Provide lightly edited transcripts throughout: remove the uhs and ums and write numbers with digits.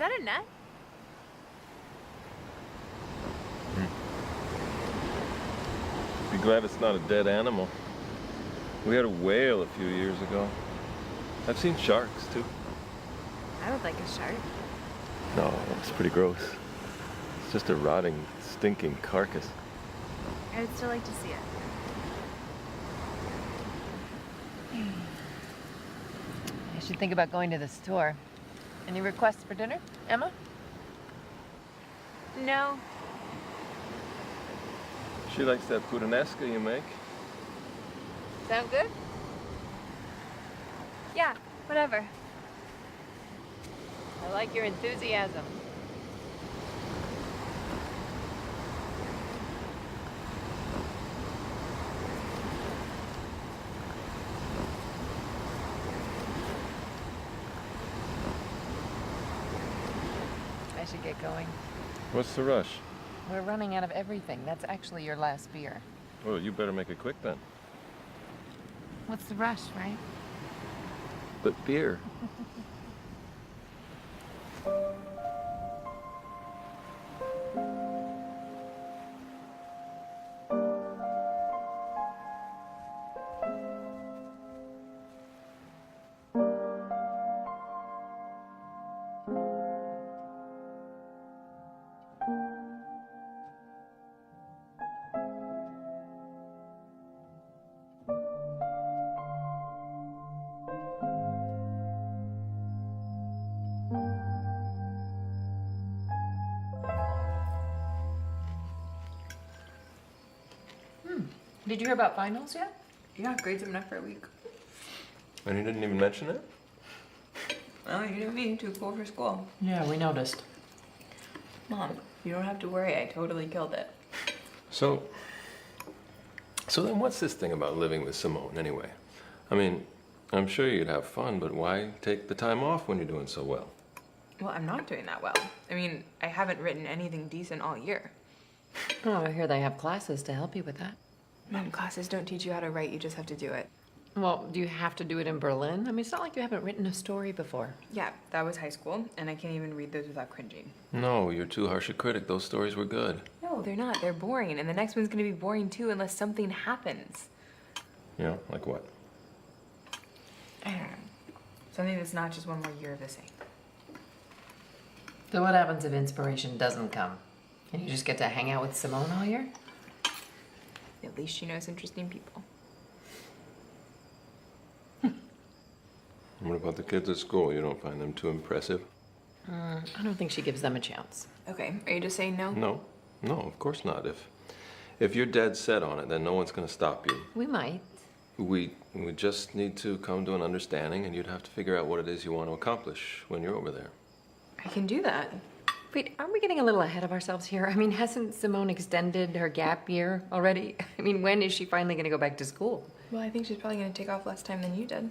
that a net? Be glad it's not a dead animal. We had a whale a few years ago. I've seen sharks, too. I would like a shark. No, it's pretty gross. It's just a rotting, stinking carcass. I would still like to see it. I should think about going to the store. Any requests for dinner, Emma? No. She likes that puttanesca you make. Sound good? Yeah, whatever. I like your enthusiasm. I should get going. What's the rush? We're running out of everything. That's actually your last beer. Well, you better make it quick then. What's the rush, right? But beer. Did you hear about finals yet? Yeah, grades have enough for a week. And you didn't even mention it? Oh, you didn't mean too cool for school. Yeah, we noticed. Mom, you don't have to worry. I totally killed it. So then what's this thing about living with Simone anyway? I mean, I'm sure you'd have fun, but why take the time off when you're doing so well? Well, I'm not doing that well. I mean, I haven't written anything decent all year. Oh, I hear they have classes to help you with that. Mom, classes don't teach you how to write. You just have to do it. Well, do you have to do it in Berlin? I mean, it's not like you haven't written a story before. Yeah, that was high school, and I can't even read those without cringing. No, you're too harsh a critic. Those stories were good. No, they're not. They're boring, and the next one's gonna be boring too unless something happens. Yeah, like what? I don't know. Something that's not just one more year of the same. So what happens if inspiration doesn't come? And you just get to hang out with Simone all year? At least she knows interesting people. What about the kids at school? You don't find them too impressive? I don't think she gives them a chance. Okay, are you just saying no? No, of course not. If you're dead set on it, then no one's gonna stop you. We might. We just need to come to an understanding, and you'd have to figure out what it is you want to accomplish when you're over there. I can do that. Wait, aren't we getting a little ahead of ourselves here? I mean, hasn't Simone extended her gap year already? I mean, when is she finally going to go back to school? Well, I think she's probably gonna take off less time than you did.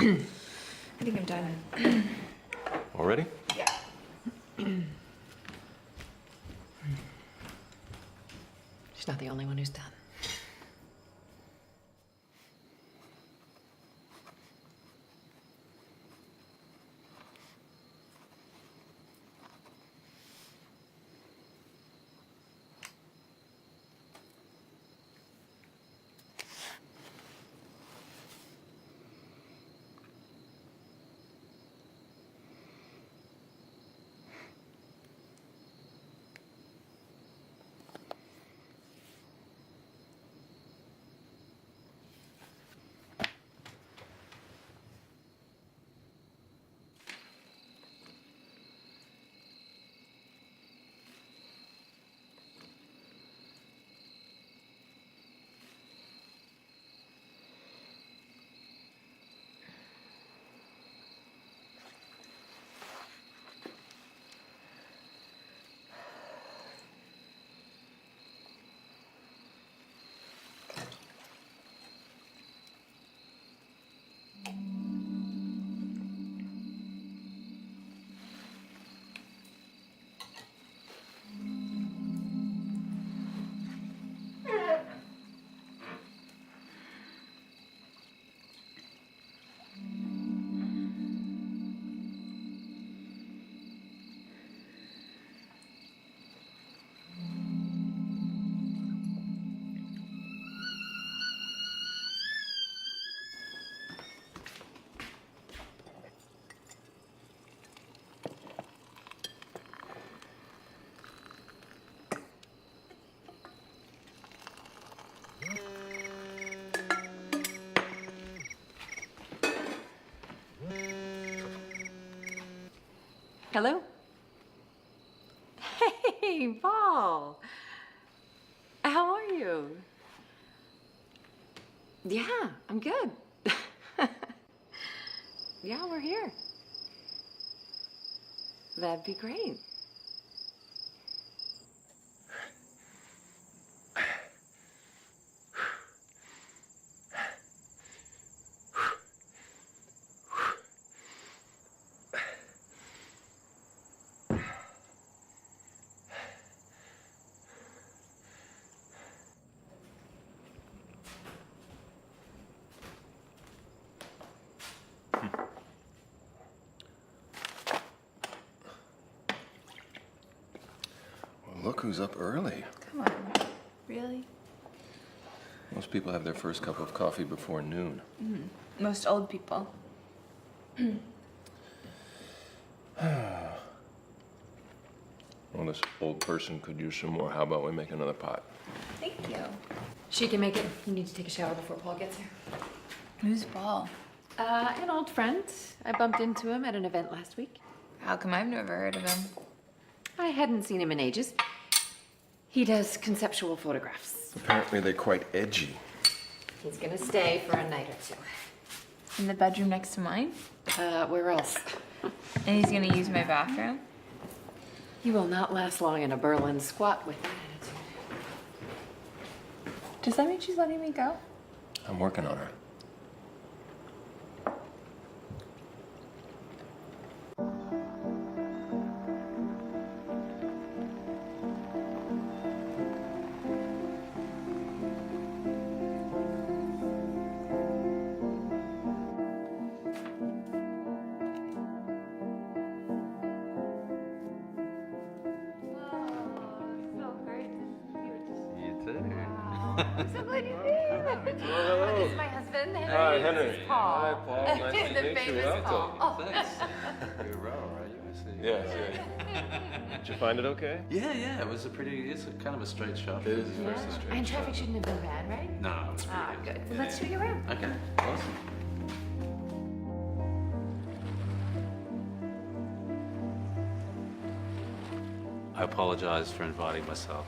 I think I'm done. Already? Yeah. She's not the only one who's done. Hello? Hey, Paul. How are you? Yeah, I'm good. Yeah, we're here. That'd be great. Well, look who's up early. Come on. Really? Most people have their first cup of coffee before noon. Most old people. Well, this old person could use some more. How about we make another pot? Thank you. She can make it. You need to take a shower before Paul gets here. Who's Paul? An old friend. I bumped into him at an event last week. How come I've never heard of him? I hadn't seen him in ages. He does conceptual photographs. Apparently they're quite edgy. He's gonna stay for a night or two. In the bedroom next to mine? Where else? And he's gonna use my bathroom? You will not last long in a Berlin squat with that attitude. Does that mean she's letting me go? I'm working on her. I'm so glad you did. This is my husband, Henry. Hi, Henry. This is Paul. Hi, Paul. Nice to The meet you. famous Welcome. Paul. Thanks. You're Ro, are you? I see. Yes, yeah. Did you find it okay? Yeah. It's a kind of a straight shot. It is first the street. And traffic shouldn't have been bad, right? No, it's pretty Ah, good. good. Well, let's show you around. Okay, awesome. I apologize for inviting myself.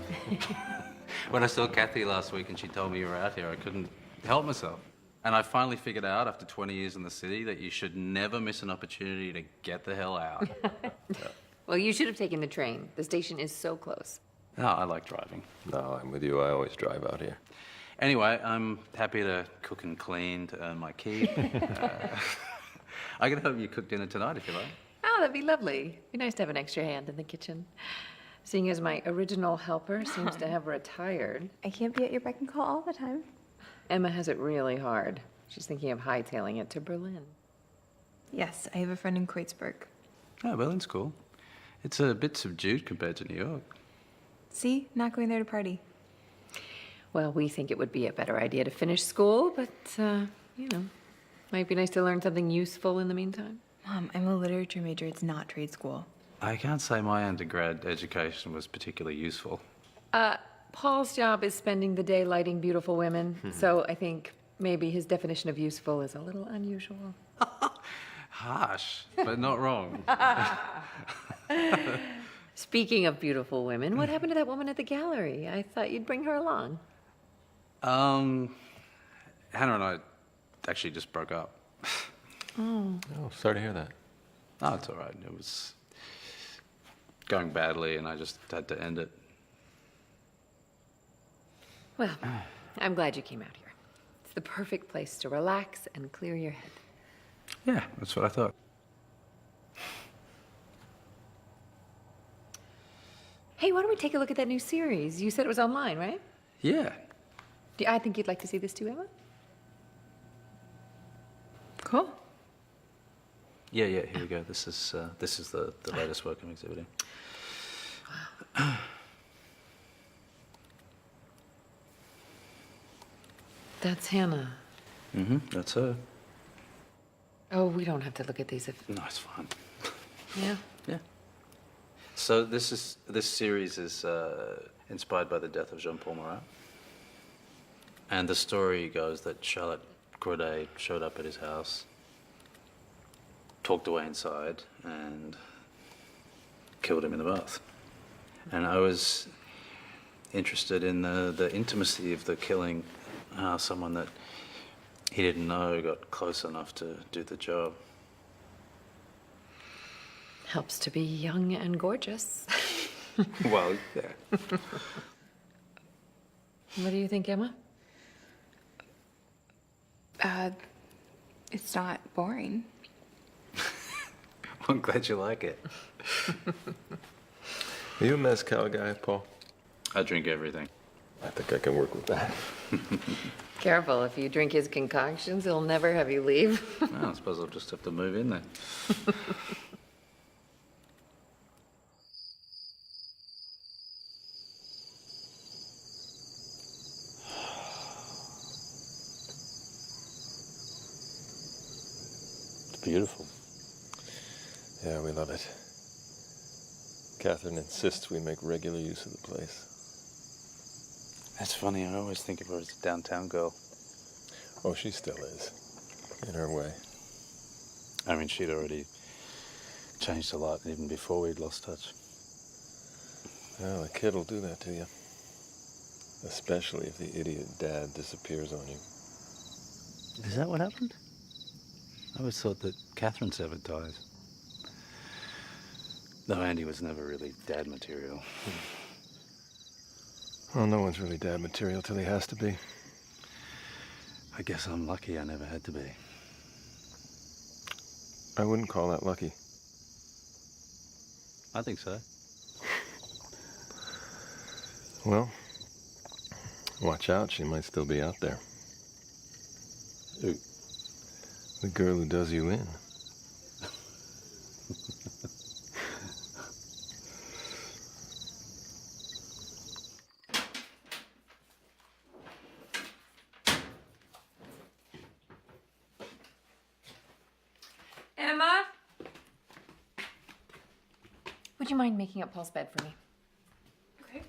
When I saw Kathy last week and she told me you were out here, I couldn't help myself. And I finally figured out after 20 years in the city that you should never miss an opportunity to get the hell out. Well, you should have taken the train. The station is so close. No, I like driving. No, I'm with you. I always drive out here. Anyway, I'm happy to cook and clean to earn my keep. I can help you cook dinner tonight if you like. Oh, that'd be lovely. Be nice to have an extra hand in the kitchen. Seeing as my original helper seems to have retired. I can't be at your beck and call all the time. Emma has it really hard. She's thinking of hightailing it to Berlin. Yes, I have a friend in Kreuzberg. Oh, Berlin's cool. It's a bit subdued compared to New York. See? Not going there to party. Well, we think it would be a better idea to finish school, but, might be nice to learn something useful in the meantime. Mom, I'm a literature major. It's not trade school. I can't say my undergrad education was particularly useful. Paul's job is spending the day lighting beautiful women, so I think maybe his definition of useful is a little unusual. Harsh, but not wrong. Speaking of beautiful women, what happened to that woman at the gallery? I thought you'd bring her along. Hannah and I actually just broke up. Oh, sorry to hear that. Oh, it's all right. It was going badly, and I just had to end it. Well, I'm glad you came out here. It's the perfect place to relax and clear your head. Yeah, that's what I thought. Hey, why don't we take a look at that new series? You said it was online, right? Yeah. I think you'd like to see this too, Emma? Cool. Yeah, here we go. This is the latest work I'm exhibiting. That's Hannah. Mm-hmm, that's her. Oh, we don't have to look at these if... No, it's fine. Yeah? Yeah. So this series is inspired by the death of Jean-Paul Marat. And the story goes that Charlotte Corday showed up at his house, talked away inside, and killed him in the bath. And I was interested in the intimacy of the killing, how someone that he didn't know got close enough to do the job. Helps to be young and gorgeous. Well, yeah. What do you think, Emma? It's not boring. I'm glad you like it. Are you a mezcal guy, Paul? I drink everything. I think I can work with that. Careful, if you drink his concoctions, he'll never have you leave. Well, I suppose I'll just have to move in there. It's beautiful. Yeah, we love it. Catherine insists we make regular use of the place. That's funny, I always think of her as a downtown girl. Oh, she still is, in her way. I mean, she'd already changed a lot even before we'd lost touch. Well, a kid will do that to you. Especially if the idiot dad disappears on you. Is that what happened? I always thought that Catherine severed ties. Though Andy was never really dad material. Well, no one's really dad material till he has to be. I guess I'm lucky I never had to be. I wouldn't call that lucky. I think so. Well, watch out, she might still be out there. Who? The girl who does you in. Emma? Would you mind making up Paul's bed for me? Okay.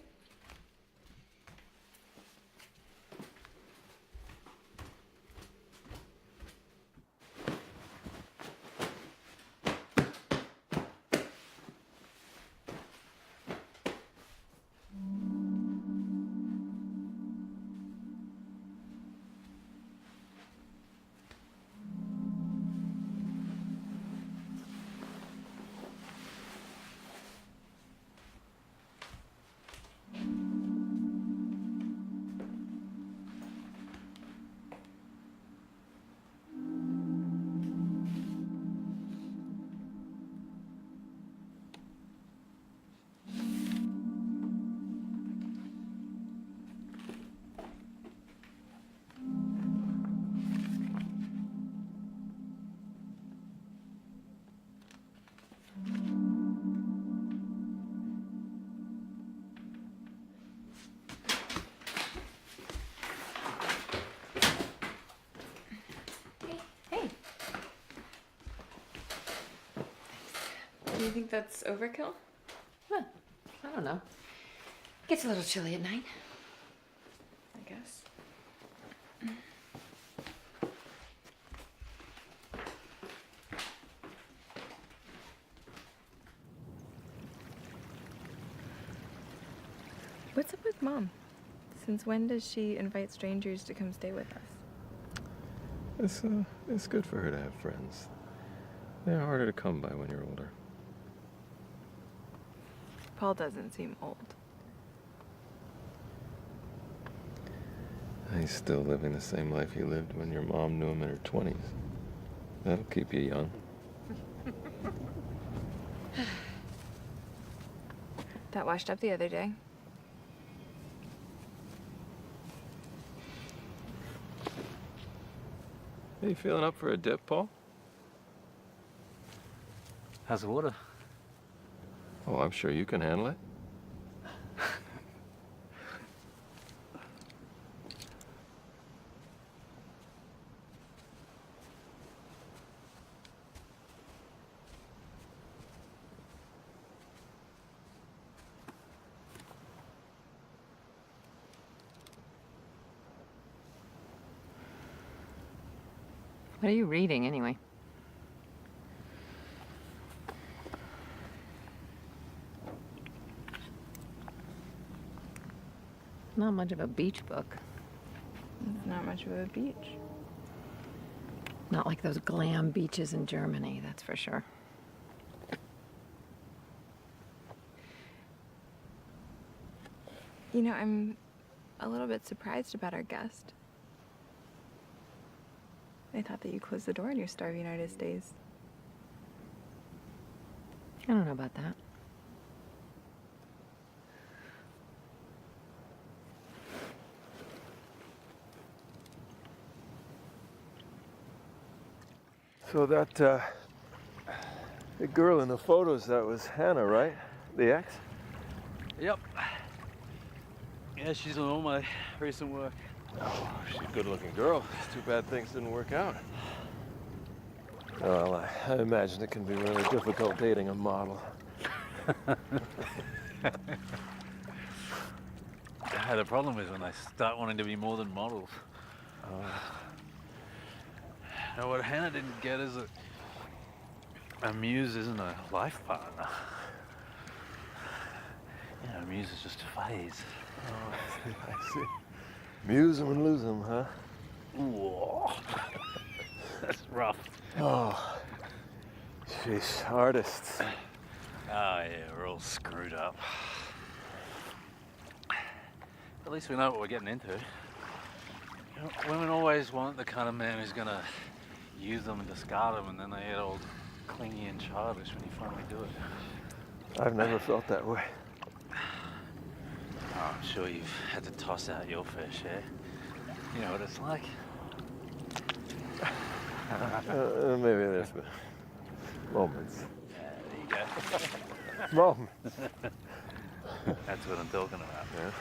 Hey. Do you think that's overkill? Huh, I don't know. Gets a little chilly at night. I guess. What's up with Mom? Since when does she invite strangers to come stay with us? It's good for her to have friends. They're harder to come by when you're older. Paul doesn't seem old. He's still living the same life he lived when your mom knew him in her 20s. That'll keep you young. That washed up the other day. Are you feeling up for a dip, Paul? How's the water? Oh, I'm sure you can handle it. What are you reading, anyway? Not much of a beach book. It's not much of a beach. Not like those glam beaches in Germany, that's for sure. You know, I'm a little bit surprised about our guest. I thought that you closed the door on your starving artist days. I don't know about that. So that the girl in the photos, that was Hannah, right? The ex? Yep. Yeah, she's on all my recent work. Oh, she's a good-looking girl. It's too bad things didn't work out. Well, I imagine it can be really difficult dating a model. The problem is when they start wanting to be more than models. Now, what Hannah didn't get is that a muse isn't a life partner. You know, a muse is just a phase. Oh, I see. Muse 'em and lose 'em, huh? Ooh, that's rough. Oh, jeez, artists. Oh yeah, we're all screwed up. At least we know what we're getting into. You know, women always want the kind of man who's gonna use them and discard them, and then they get all clingy and childish when you finally do it. I've never felt that way. Oh, I'm sure you've had to toss out your fair share. You know what it's like. Maybe there's been moments. There you go. Moments. That's what I'm talking about. Yeah.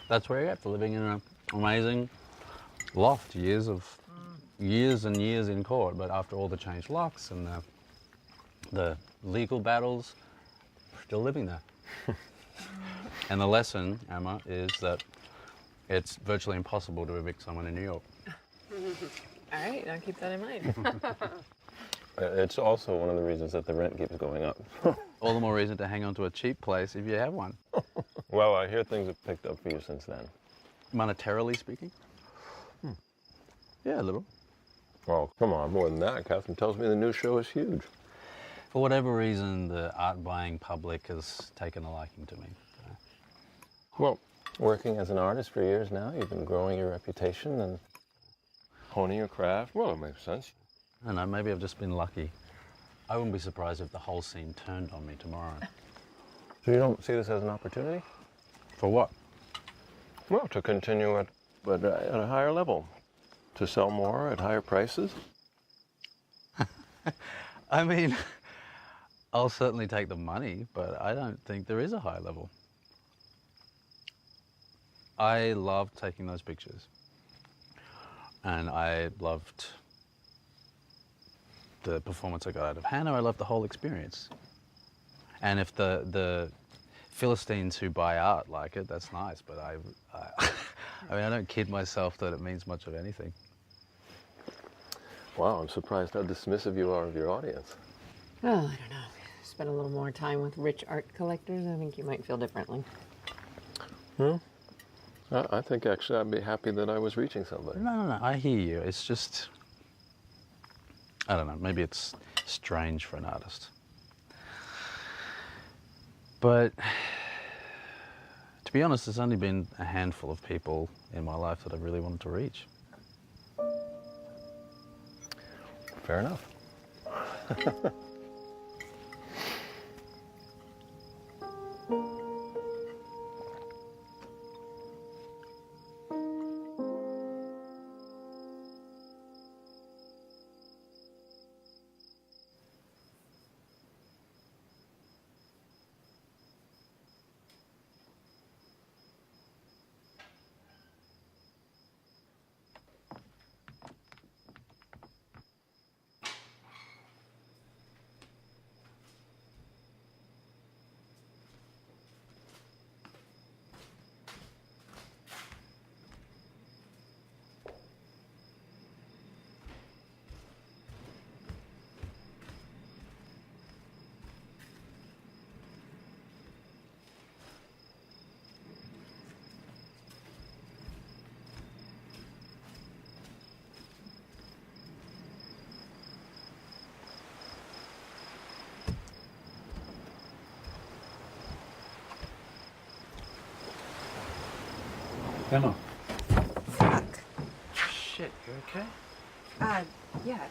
That's where you're at, for living in an amazing loft. Years and years in court, but after all the changed locks and the legal battles, still living there. And the lesson, Emma, is that it's virtually impossible to evict someone in New York. All right, I'll keep that in mind. It's also one of the reasons that the rent keeps going up. All the more reason to hang on to a cheap place if you have one. Well, I hear things have picked up for you since then. Monetarily speaking? Yeah, a little. Oh, come on, more than that. Catherine tells me the new show is huge. For whatever reason, the art-buying public has taken a liking to me. Well, working as an artist for years now, you've been growing your reputation and honing your craft. Well, it makes sense. I don't know, maybe I've just been lucky. I wouldn't be surprised if the whole scene turned on me tomorrow. So you don't see this as an opportunity? For what? Well, to continue at a higher level. To sell more at higher prices? I mean, I'll certainly take the money, but I don't think there is a high level. I loved taking those pictures. And I loved the performance I got out of Hannah. I loved the whole experience. And if the Philistines who buy art like it, that's nice, but I mean, I don't kid myself that it means much of anything. Wow, I'm surprised how dismissive you are of your audience. Well, I don't know. Spend a little more time with rich art collectors, I think you might feel differently. I think actually I'd be happy that I was reaching somebody. No, I hear you. It's just, I don't know, maybe it's strange for an artist. But to be honest, there's only been a handful of people in my life that I really wanted to reach. Fair enough. going on? Fuck. Shit, you okay? Yeah.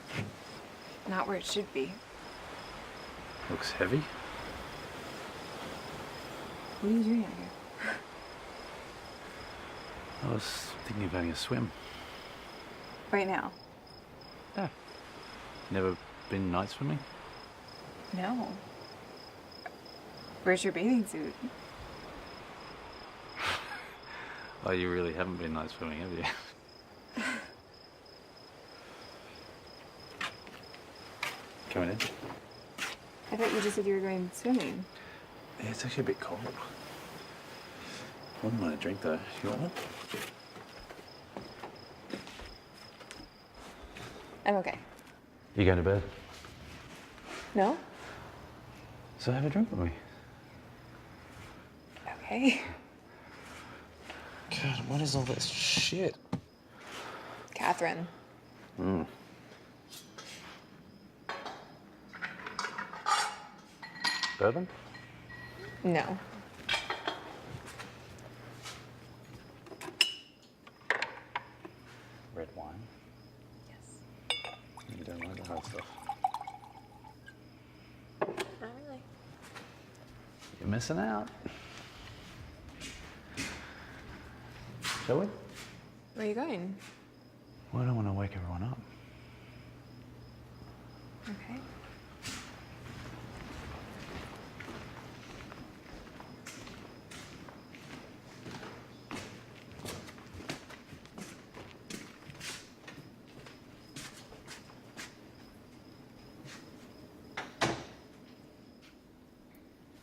Not where it should be. Looks heavy. What are you doing out here? I was thinking of having a swim. Right now? Yeah. Never been night swimming? No. Where's your bathing suit? Oh, you really haven't been night swimming, have you? Coming in? I thought you just said you were going swimming. Yeah, it's actually a bit cold. Wouldn't mind a drink though. You want one? I'm okay. You going to bed? No? So have a drink with me. Okay. God, what is all this shit? Catherine. Bourbon? No. Red wine? Yes. You don't like the hard stuff. Not really. You're missing out. Shall we? Where are you going? Well, I don't want to wake everyone up. Okay.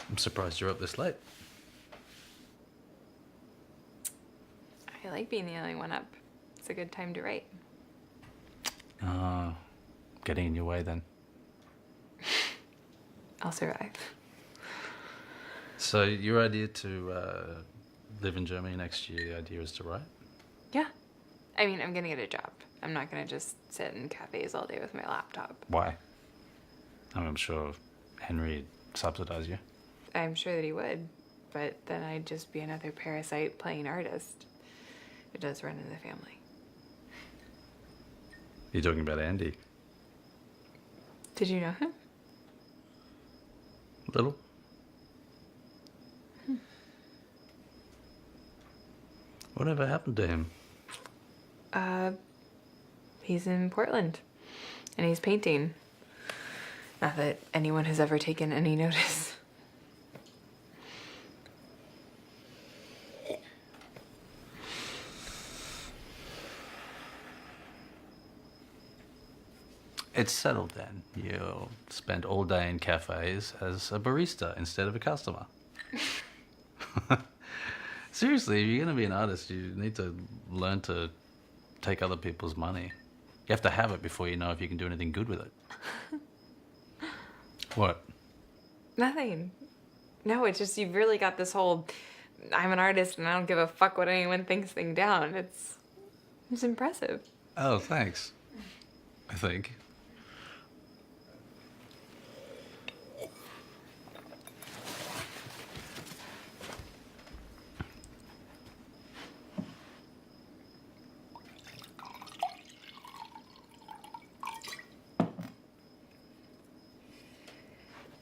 I'm surprised you're up this late. I like being the only one up. It's a good time to write. Getting in your way then. I'll survive. So your idea to live in Germany next year, the idea is to write? Yeah. I mean, I'm gonna get a job. I'm not gonna just sit in cafes all day with my laptop. Why? I'm sure Henry'd subsidize you. I'm sure that he would, but then I'd just be another parasite playing artist. It does run in the family. You're talking about Andy? Did you know him? Little? Whatever happened to him? He's in Portland, and he's painting. Not that anyone has ever taken any notice. It's settled then. You'll spend all day in cafes as a barista instead of a customer. Seriously, if you're going to be an artist, you need to learn to take other people's money. You have to have it before you know if you can do anything good with it. What? Nothing. No, it's just you've really got this whole I'm an artist and I don't give a fuck what anyone thinks thing down. It's impressive. Oh, thanks. I think.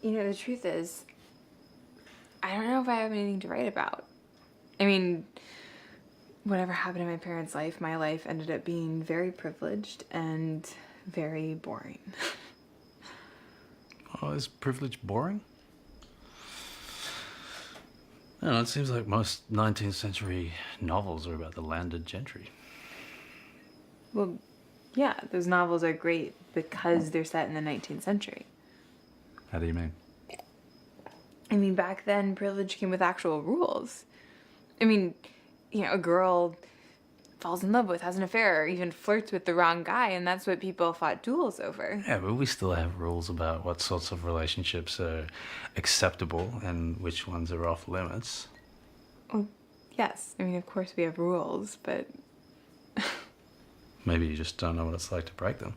You know, the truth is, I don't know if I have anything to write about. I mean, whatever happened in my parents' life, my life ended up being very privileged and very boring. Oh, is privilege boring? No, it seems like most 19th century novels are about the landed gentry. Well, yeah, those novels are great because they're set in the 19th century. How do you mean? I mean, back then, privilege came with actual rules. I mean, you know, a girl falls in love with, has an affair, or even flirts with the wrong guy, and that's what people fought duels over. Yeah, but we still have rules about what sorts of relationships are acceptable and which ones are off limits. Well, yes. I mean, of course we have rules, but... Maybe you just don't know what it's like to break them.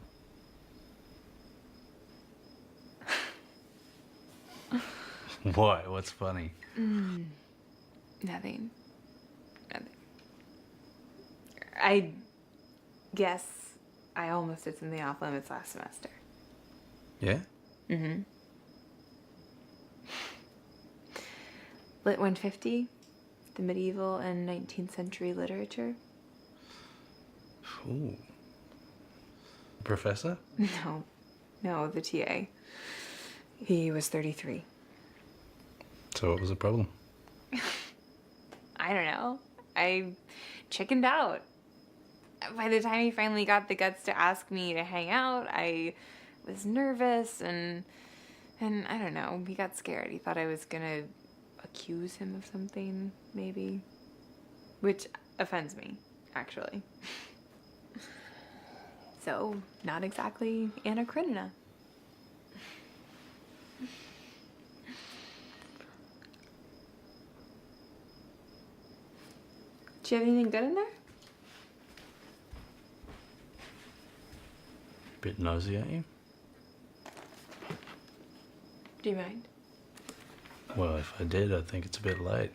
What? What's funny? Nothing. Nothing. I guess I almost did something off limits last semester. Yeah? Mm-hmm. Lit 150, the medieval and 19th century literature. Ooh. Professor? No, the TA. He was 33. So what was the problem? I don't know. I chickened out. By the time he finally got the guts to ask me to hang out, I was nervous and I don't know. He got scared. He thought I was gonna accuse him of something, maybe. Which offends me, actually. So, not exactly Anna Karenina. Do you have anything good in there? Bit nosy, aren't you? Do you mind? Well, if I did, I think it's a bit late.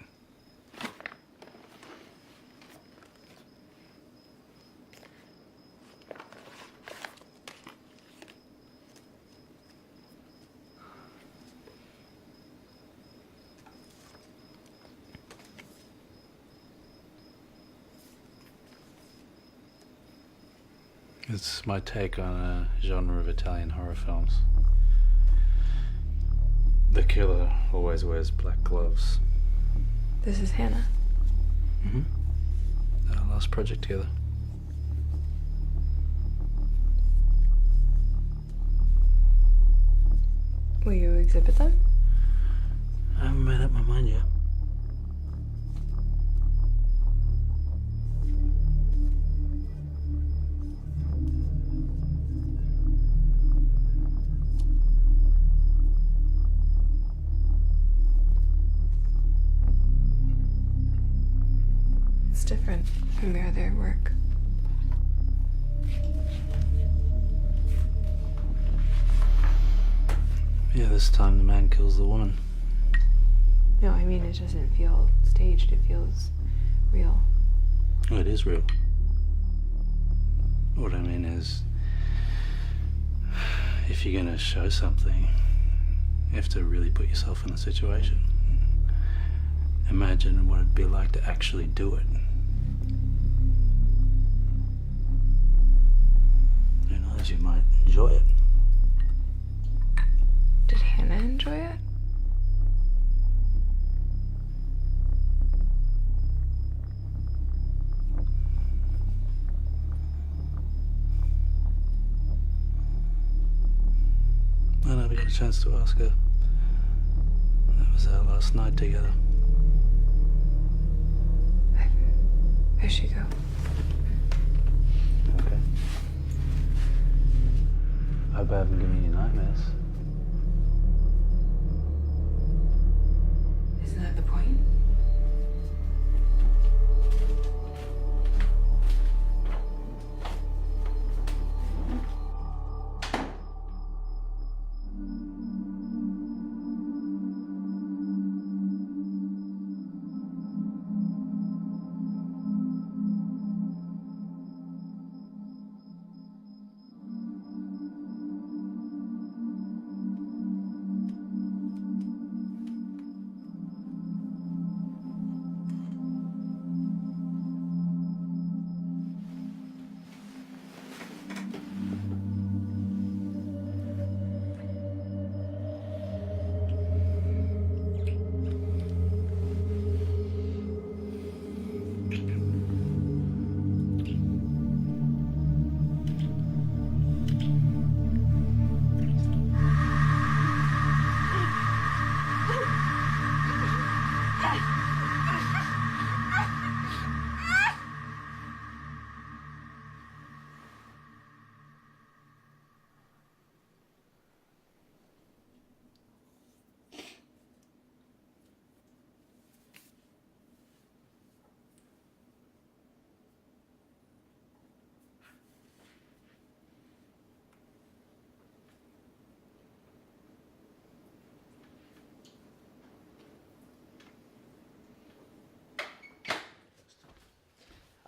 It's my take on a genre of Italian horror films. The killer always wears black gloves. This is Hannah. Mm-hmm. Our last project together. Will you exhibit them? I haven't made up my mind yet. It's different from your other work. Yeah, this time the man kills the woman. No, I mean, it doesn't feel staged. It feels real. Oh, it is real. What I mean is, if you're gonna show something, you have to really put yourself in the situation. Imagine what it'd be like to actually do it. Who knows, you might enjoy it. Did Hannah enjoy it? I never got a chance to ask her. That was our last night together. I should go. Okay. Hope I haven't given you nightmares. Isn't that the point?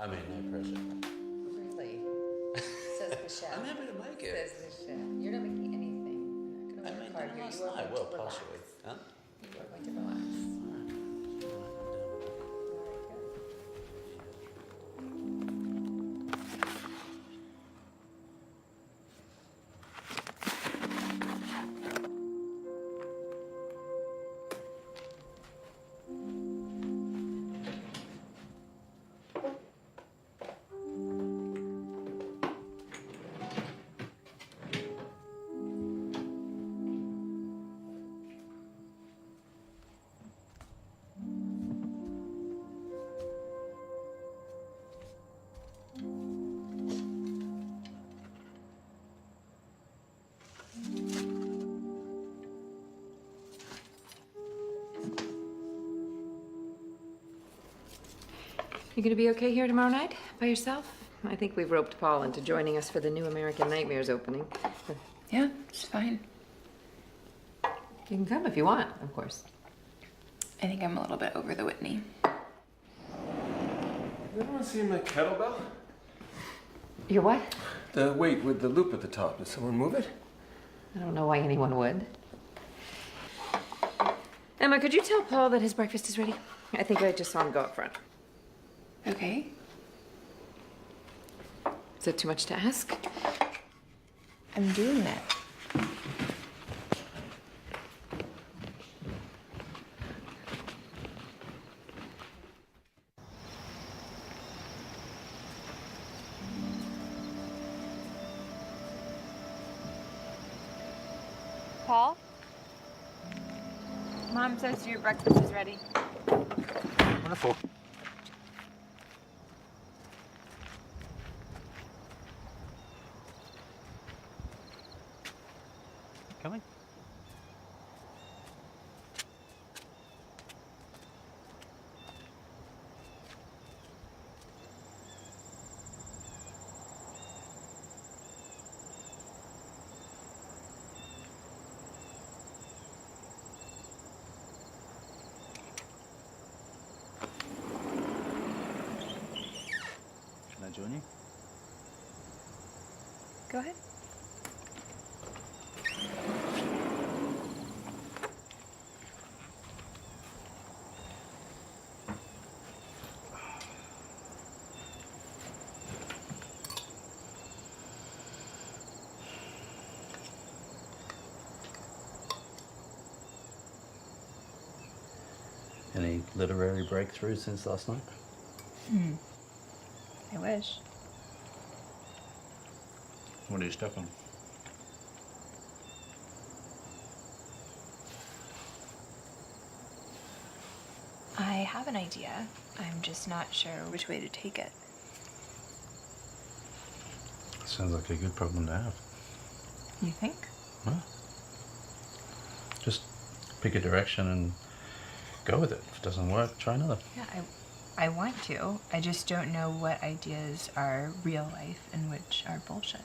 I mean, no pressure. chef. I'm happy to make Says it. the chef. You're not making anything. You're not I gonna made work hard dinner here. last You are night. going Well, to relax. partially. Huh? You are going to relax. You gonna be okay here tomorrow night by yourself? I think we've roped Paul into joining us for the new American Nightmares opening. Yeah, it's fine. You can come if you want, of course. I think I'm a little bit over the Whitney. Did anyone see my kettlebell? Your what? The weight with the loop at the top. Did someone move it? I don't know why anyone would. Emma, could you tell Paul that his breakfast is ready? I think I just saw him go up front. Okay. Is it too much to ask? I'm doing that. Paul? Mom says your breakfast is ready. Wonderful. Coming? Can I join you? Go ahead. Any literary breakthroughs since last night? I wish. What are you stuck on? I have an idea. I'm just not sure which way to take it. Sounds like a good problem to have. You think? Huh? Just pick a direction and go with it. If it doesn't work, try another. Yeah, I want to. I just don't know what ideas are real life and which are bullshit.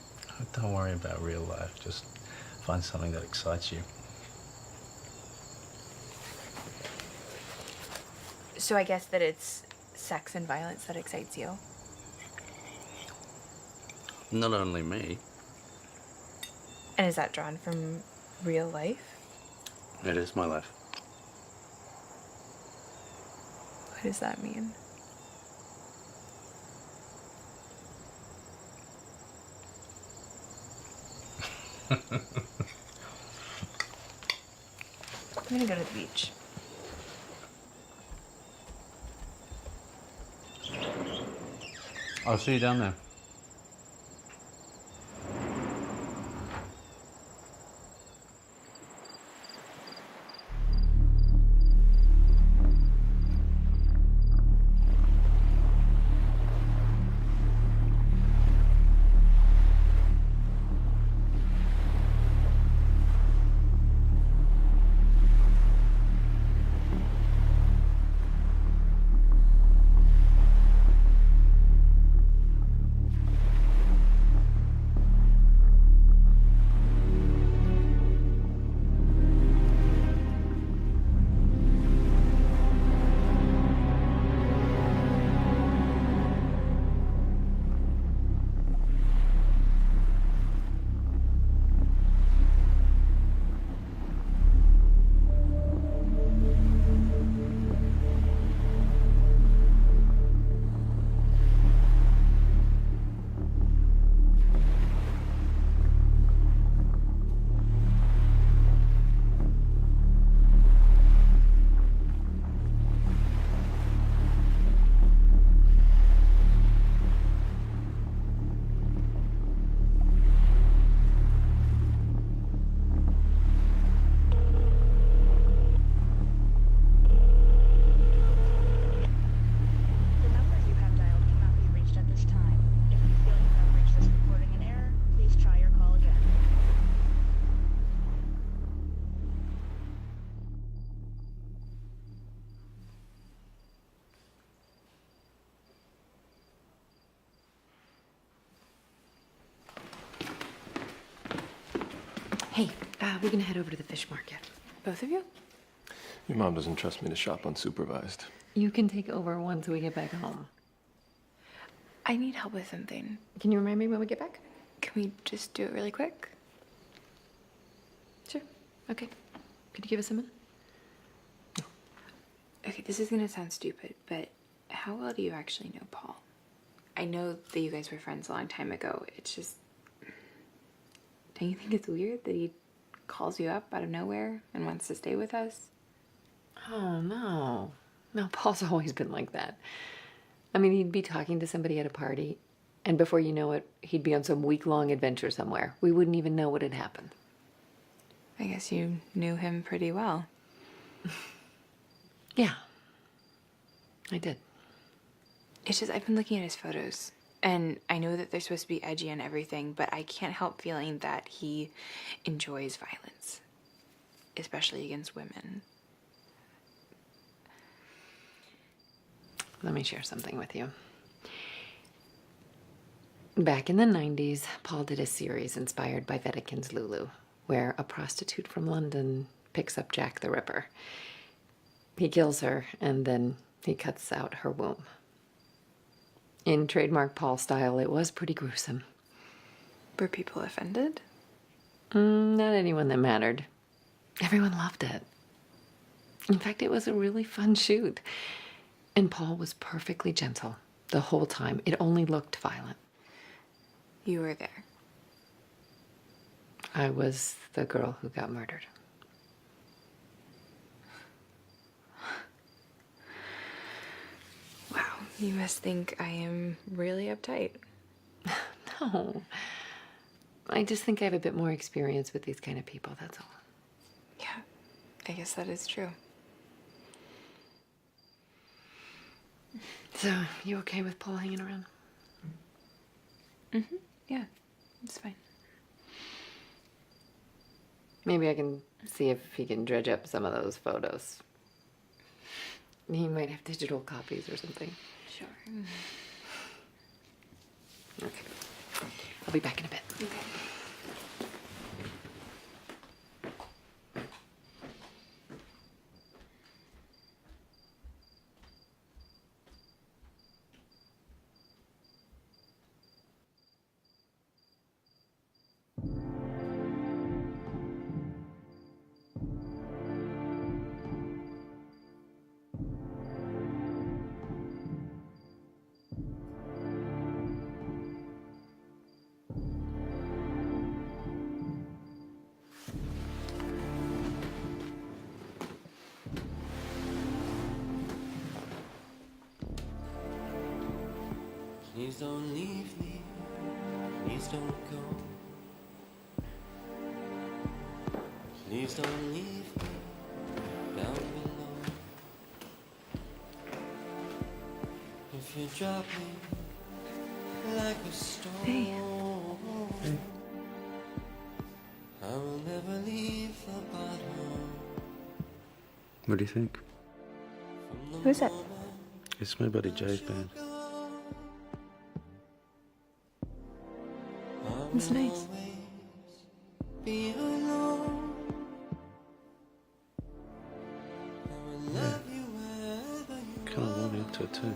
Don't worry about real life. Just find something that excites you. So I guess that it's sex and violence that excites you. Not only me. And is that drawn from real life? It is my life. What does that mean? I'm gonna go to the beach. I'll see you down there. Hey, we're gonna head over to the fish market. Both of you? Your mom doesn't trust me to shop unsupervised. You can take over once we get back home. I need help with something. Can you remind me when we get back? Can we just do it really quick? Sure. Okay. Could you give us a minute? Okay, this is gonna sound stupid, but how well do you actually know Paul? I know that you guys were friends a long time ago. It's just, don't you think it's weird that he calls you up out of nowhere and wants to stay with us? Oh, no. No, Paul's always been like that. I mean, he'd be talking to somebody at a party, and before you know it, he'd be on some week-long adventure somewhere. We wouldn't even know what had happened. I guess you knew him pretty well. Yeah. I did. It's just, I've been looking at his photos, and I know that they're supposed to be edgy and everything, but I can't help feeling that he enjoys violence, especially against women. Let me share something with you. Back in the 90s, Paul did a series inspired by Wedekin's Lulu, where a prostitute from London picks up Jack the Ripper. He kills her, and then he cuts out her womb. In trademark Paul style, it was pretty gruesome. Were people offended? Not anyone that mattered. Everyone loved it. In fact, it was a really fun shoot. And Paul was perfectly gentle the whole time. It only looked violent. You were there. I was the girl who got murdered. Wow, you must think I am really uptight. No. I just think I have a bit more experience with these kind of people, that's all. Yeah, I guess that is true. So, you okay with Paul hanging around? Mm-hmm, yeah, it's fine. Maybe I can see if he can dredge up some of those photos. He might have digital copies or something. Sure. Okay. I'll be back in a bit. Okay. Please don't leave me, please don't go. Please don't leave me down below. If you drop me like a stone, I will never leave the bottom. What do you think? Who's that? It's my buddy Jay's band. It's nice. Be alone. I will love you wherever you Kind of warm me up to it too.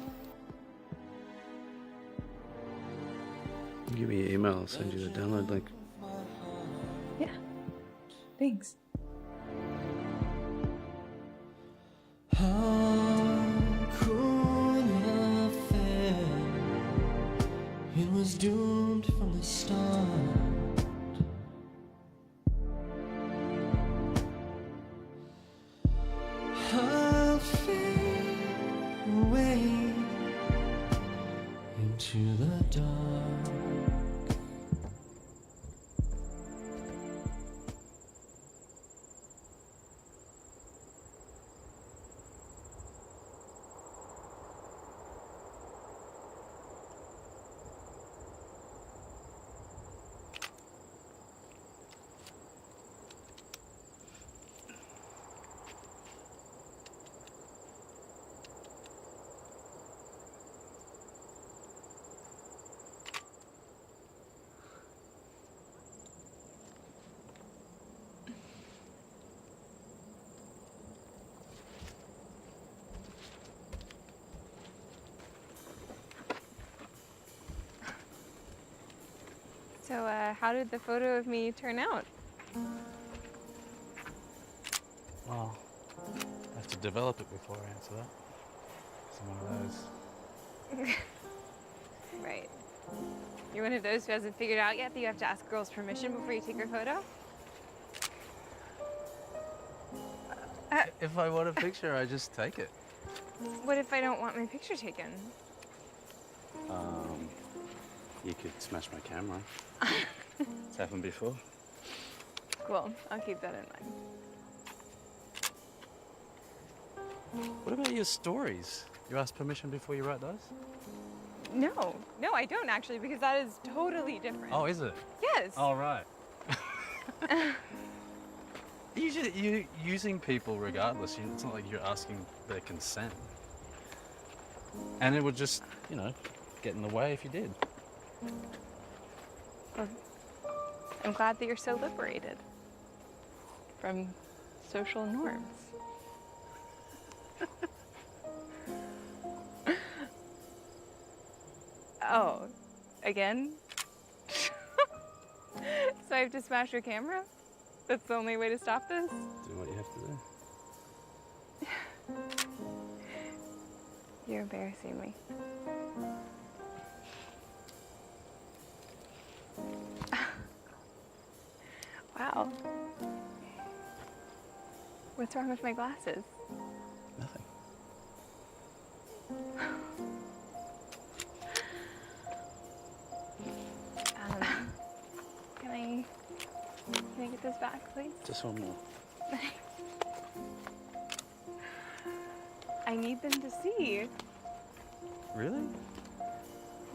Give me your email, I'll send you the download link. Yeah. Thanks. How could have failed? It was doomed from the start. I'll fade away into the dark. So, how did the photo of me turn out? Well, I have to develop it before I answer that. It's one of those. Right. You're one of those who hasn't figured out yet that you have to ask girls' permission before you take your photo? If I want a picture, I just take it. What if I don't want my picture taken? You could smash my camera. It's happened before. Cool, I'll keep that in mind. What about your stories? You ask permission before you write those? No, I don't actually, because that is totally different. Oh, is it? Yes. All right. You're using people regardless. It's not like you're asking their consent. And it would just, get in the way if you did. Well, I'm glad that you're so liberated from social norms. Oh, again? So I have to smash your camera? That's the only way to stop this? Do what you have to do. You're embarrassing me. Wow. What's wrong with my glasses? Nothing. Can I get this back, please? Just one more. I need them to see. Really?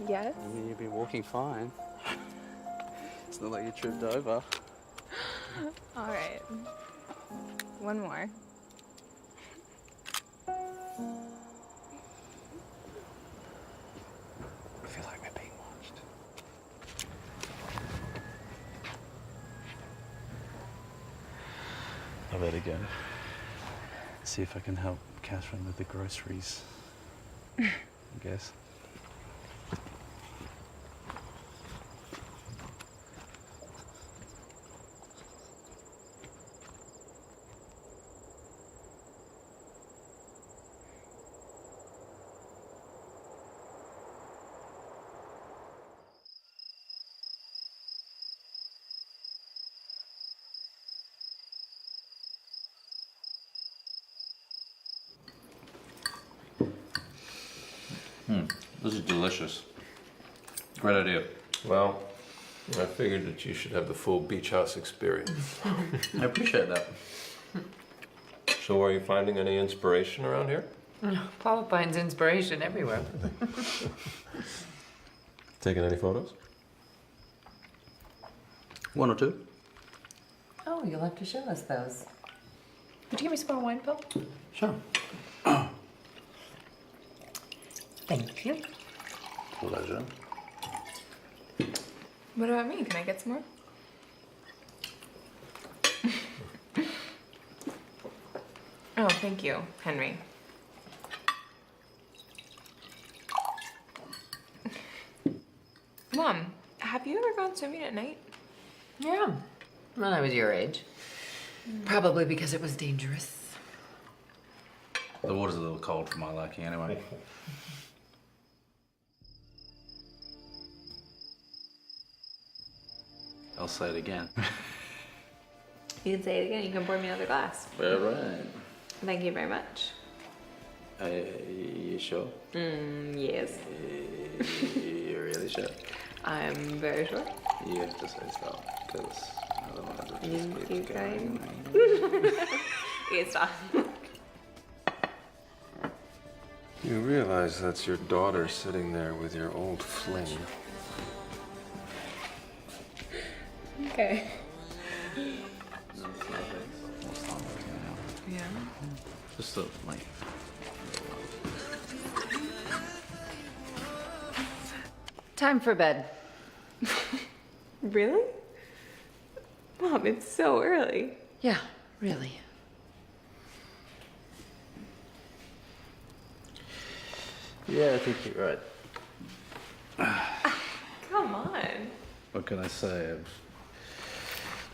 Yes. I mean, you've been walking fine. It's not like you tripped over. All right. One more. I feel like we're being watched. I better go. See if I can help Catherine with the groceries. I guess. This is delicious. Great idea. Well, I figured that you should have the full beach house experience. I appreciate that. So are you finding any inspiration around here? Paula finds inspiration everywhere. Taking any photos? One or two? Oh, you'll have to show us those. Would you give me some more wine, Bill? Sure. Thank you. Pleasure. What about me? Can I get some more? Oh, thank you, Henry. Mom, have you ever gone swimming at night? Yeah, when I was your age. Probably because it was dangerous. The water's a little cold for my liking anyway. I'll say it again. You can say it again. You can pour me another glass. All right. Thank you very much. You sure? Yes. You really sure? I'm very sure. You have to say stop, because otherwise it You just keep keeps going. Okay, stop. You realize that's your daughter sitting there with your old fling. Okay. Yeah. Just so, like, Time for bed. Really? Mom, it's so early. Yeah, really. yeah, I think you're right. Come on. What can I say? I've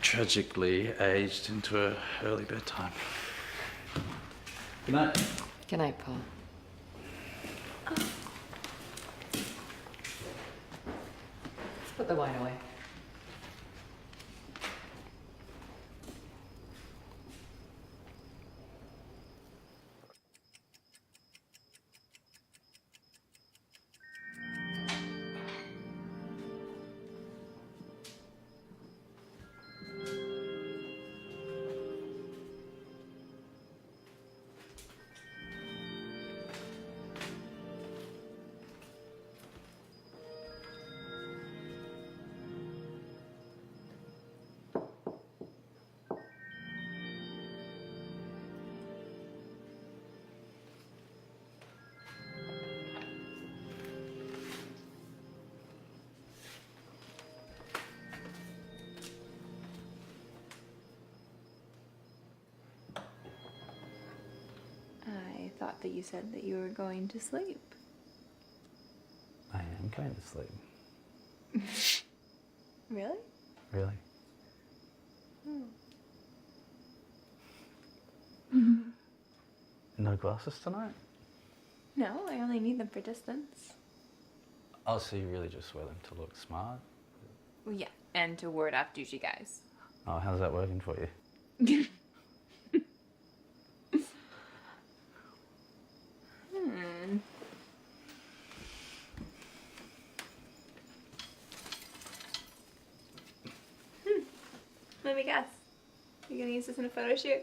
tragically aged into an early bedtime. Good night. Good night, Paul. Let's put the wine away. I thought that you said that you were going to sleep. I am going to sleep. Really? Really? No glasses tonight? No, I only need them for distance. Oh, so you really just wear them to look smart? Well, yeah, and to ward off douchey guys. Oh, how's that working for you? Let me guess. You're gonna use this in a photo shoot?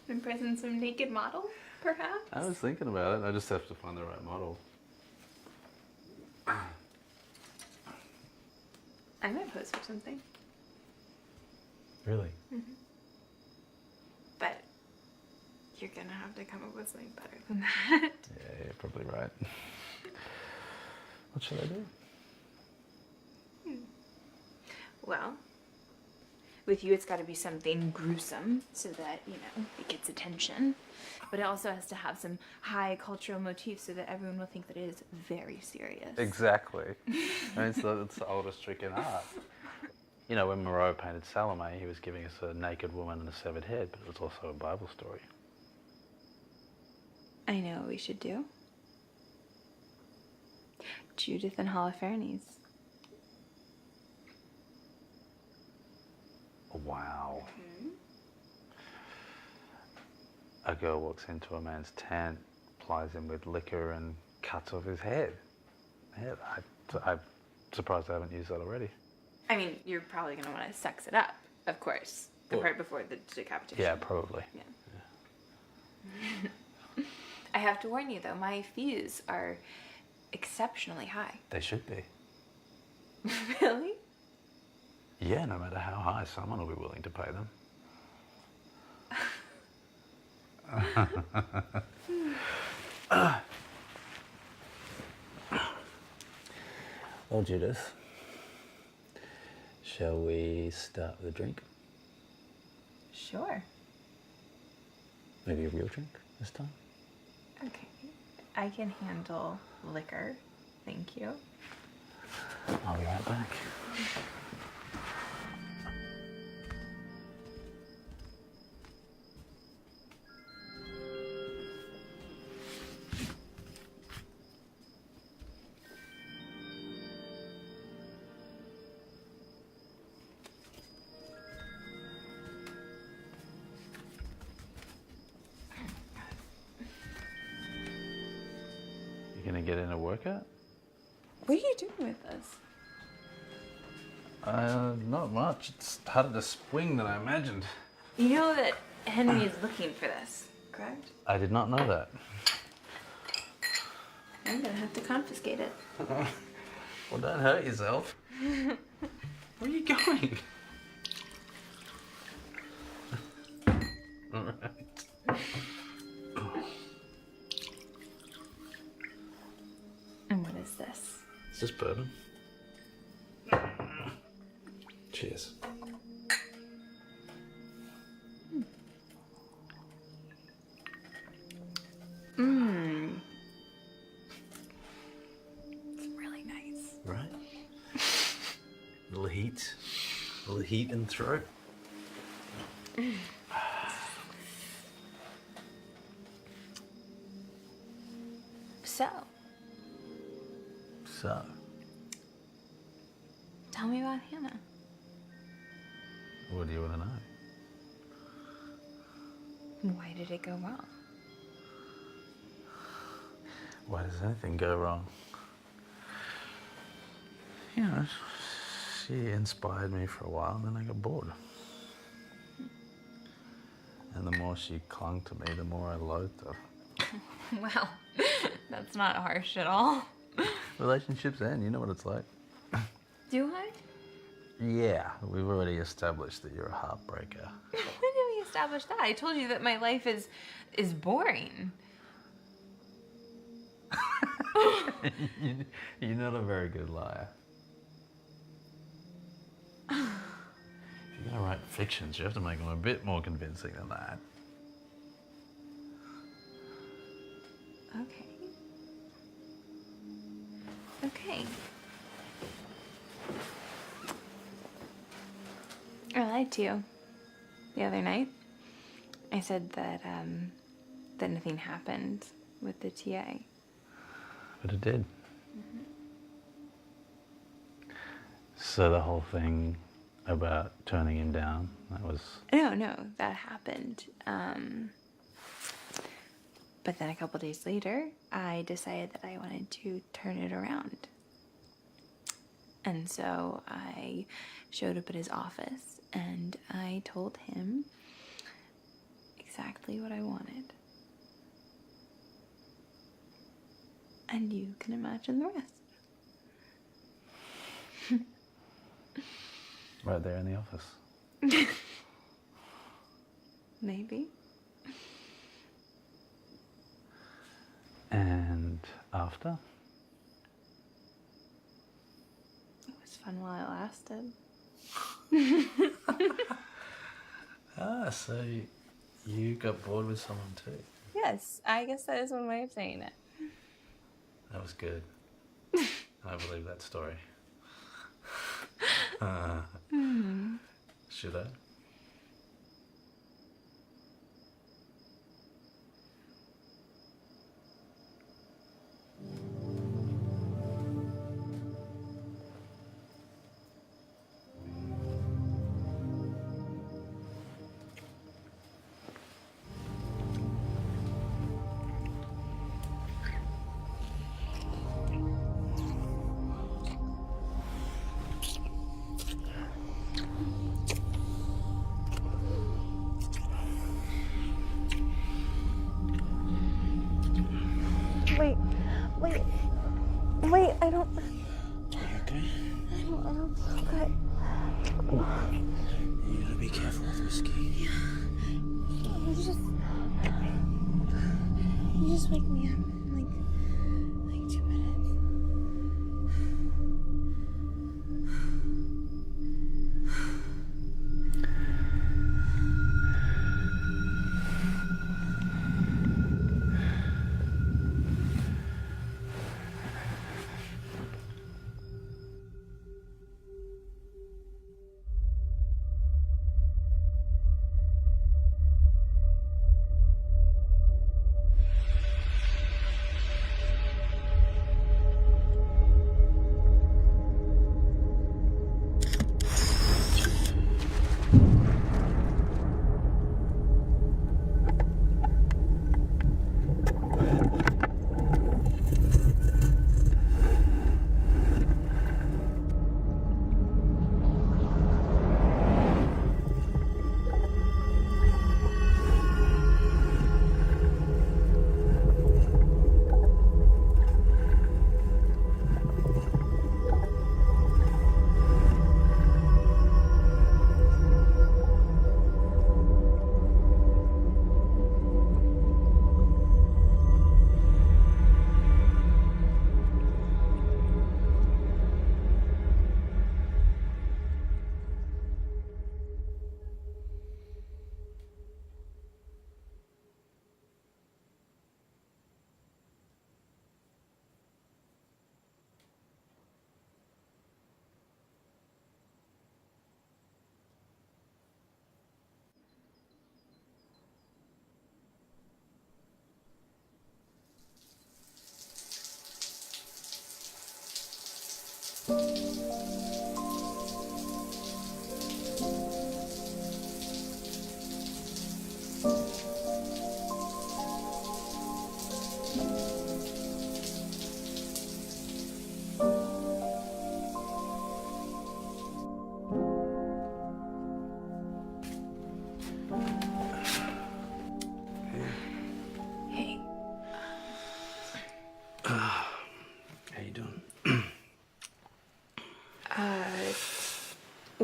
Impressing some naked model, perhaps? I was thinking about it. I just have to find the right model. I might pose for something. Really? But you're gonna have to come up with something better than that. Yeah, you're probably right. What should I do? Well, with you it's gotta be something gruesome so that, you know, it gets attention. But it also has to have some high cultural motifs so that everyone will think that it is very serious. Exactly. I mean, it's the oldest trick in art. You know, when Moreau painted Salome, he was giving us a naked woman and a severed head, but it was also a Bible story. I know what we should do. Judith and Holofernes. Wow. A girl walks into a man's tent, plies him with liquor and cuts off his head. Yeah, I'm surprised I haven't used that already. I mean, you're probably gonna want to sex it up, of course. The Well, part before the decapitation. Yeah, probably. Yeah. I have to warn you though, my fees are exceptionally high. They should be. Really? Yeah, no matter how high, someone will be willing to pay them. Well, Judith, shall we start with a drink? Sure. Maybe a real drink this time? Okay. I can handle liquor. Thank you. I'll be right back. You gonna get in a workout? What are you doing with this? Not much. It's harder to swing than I imagined. You know that Henry is looking for this, correct? I did not know that. I'm gonna have to confiscate it. Well, don't hurt yourself. Where are you going? All right. And what is this? It's just bourbon. Cheers. It's really nice. Right? A little heat. A little heat in the throat. So, So, tell me about Hannah. what do you want to know? Why did it go wrong? Why does anything go wrong? You know, she inspired me for a while and then I got bored. And the more she clung to me, the more I loathed her. Well, that's not harsh at all. Relationships end, you know what it's like. Do I? Yeah, we've already established that you're a heartbreaker. When did we establish that? I told you that my life is boring. You're not a very good liar. If you're gonna write fictions, you have to make them a bit more convincing than that. Okay. Okay. I lied to you the other night. I said that that nothing happened with the TA. But it did. So the whole thing about turning him down, that was... No, that happened. But then a couple days later, I decided that I wanted to turn it around. And so I showed up at his office and I told him exactly what I wanted. And you can imagine the rest. Right there in the office. Maybe. And after? It was fun while it lasted. So you got bored with someone too? Yes, I guess that is one way of saying it. That was good. I believe that story. Should I? Wait, I don't. You okay? I don't feel good. You gotta be careful with whiskey. You just wake me up in like 2 minutes.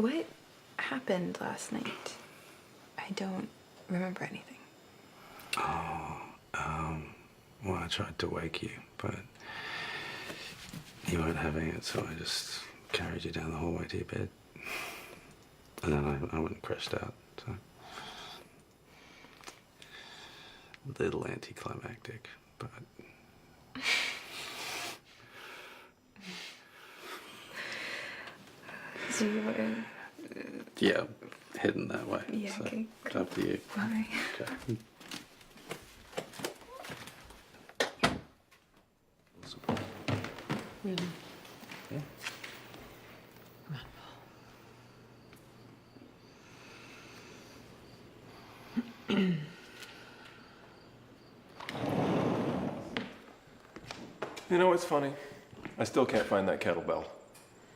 What happened last night? I don't remember anything. Well, I tried to wake you, but you weren't having it, so I just carried you down the hallway to your bed. And then I went and crashed out, so. A little anticlimactic, but. So you were... Yeah, heading that way. Yeah, so okay. It's up to you. Bye. Okay. Really? Yeah. You know what's funny? I still can't find that kettlebell.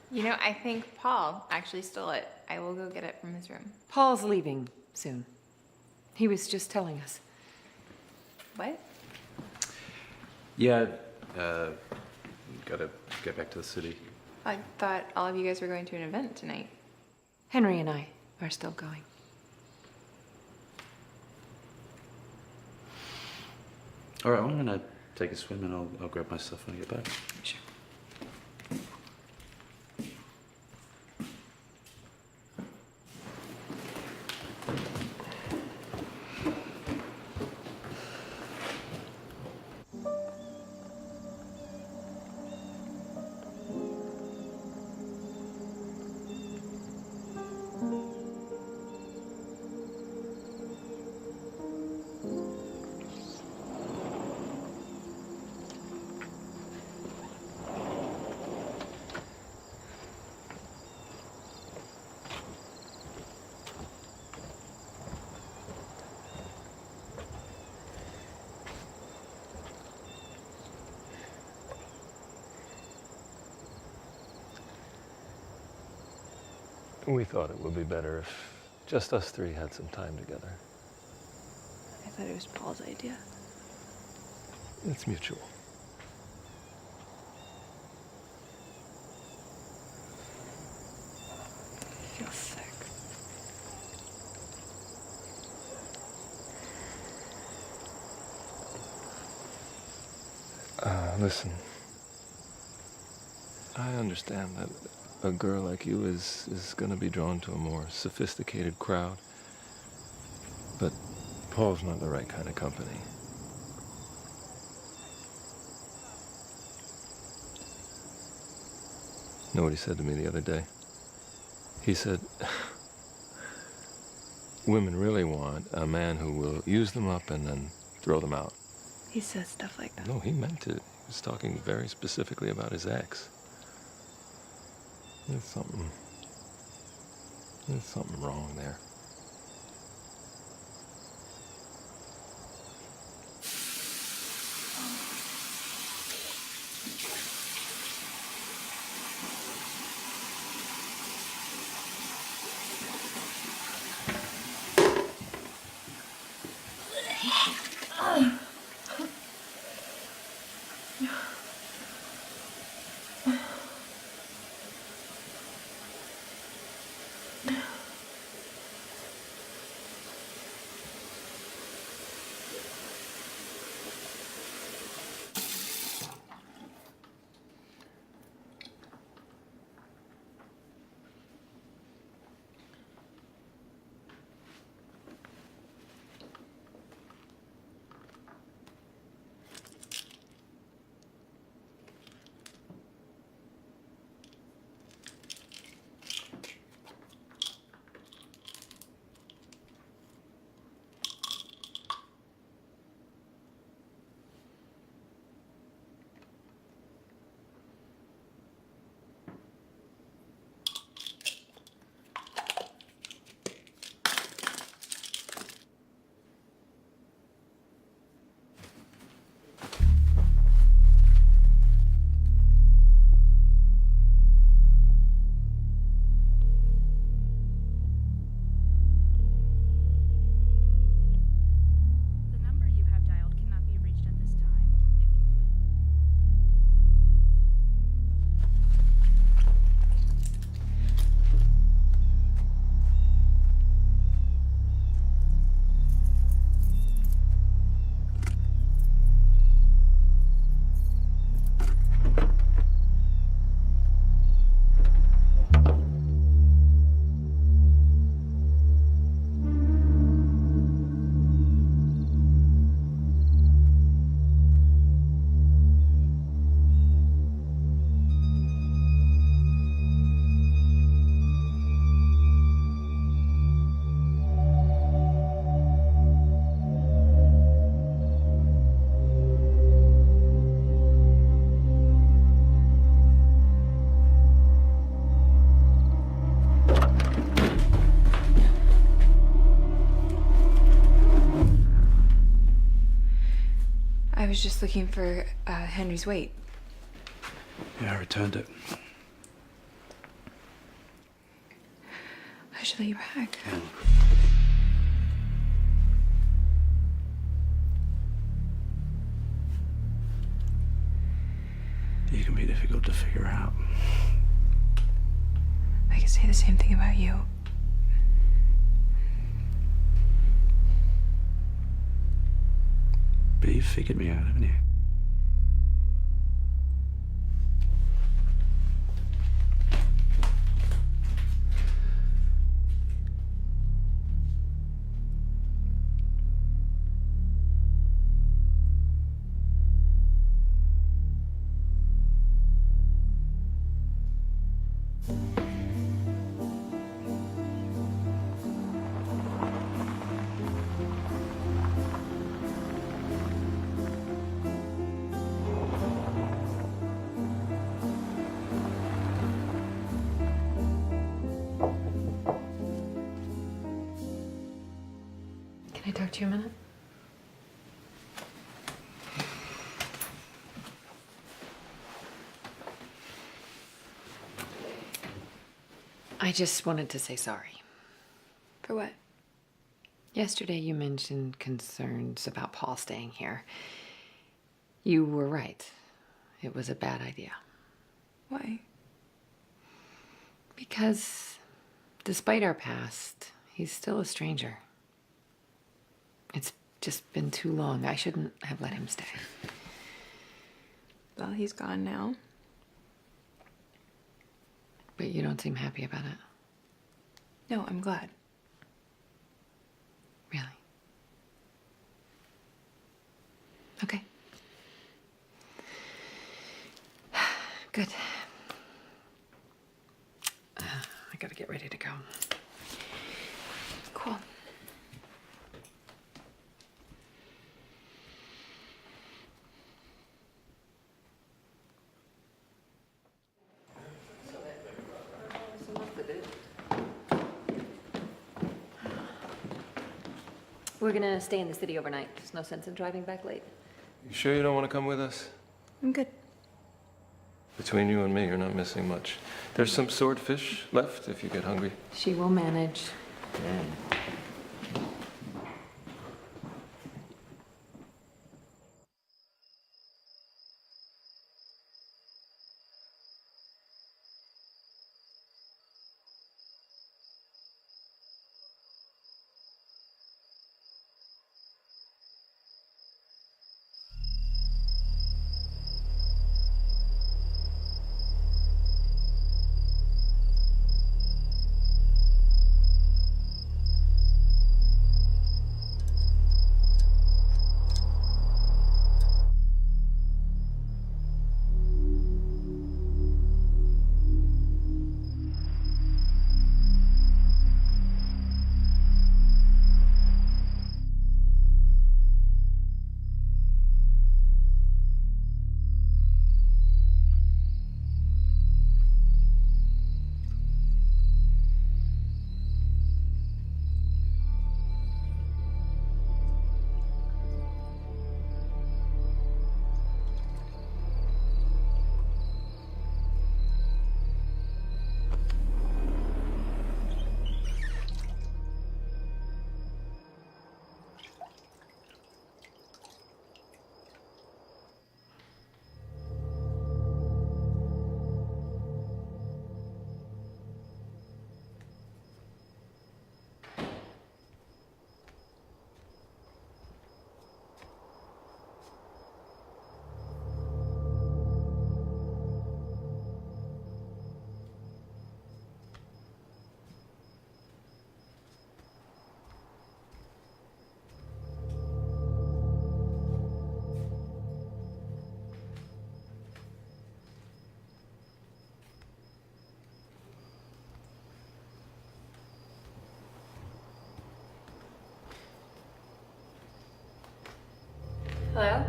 You know, I think Paul actually stole it. I will go get it from his room. Paul's leaving soon. He was just telling us. What? Yeah, gotta get back to the city. I thought all of you guys were going to an event tonight. Henry and I are still going. All right, I'm gonna take a swim and I'll grab my stuff when I get back. Sure. We thought it would be better if just us three had some time together. I thought it was Paul's idea. It's mutual. I feel sick. Listen. I understand that a girl like you is gonna be drawn to a more sophisticated crowd. But Paul's not the right kind of company. You know what he said to me the other day? He said, women really want a man who will use them up and then throw them out. He says stuff like that. No, he meant it. He was talking very specifically about his ex. There's something wrong there. I was just looking for Henry's weight. Yeah, I returned it. I should let you back. You can be difficult to figure out. I could say the same thing about you. But you've figured me out, haven't you? Can I talk to you a minute? I just wanted to say sorry. For what? Yesterday you mentioned concerns about Paul staying here. You were right. It was a bad idea. Why? Because despite our past, he's still a stranger. It's just been too long. I shouldn't have let him stay. Well, he's gone now. But you don't seem happy about it. No, I'm glad. Really? Okay. Good. I gotta get ready to go. Cool. We're gonna stay in the city overnight. There's no sense in driving back late. You sure you don't want to come with us? I'm good. Between you and me, you're not missing much. There's some swordfish left if you get hungry. She will manage. Hello?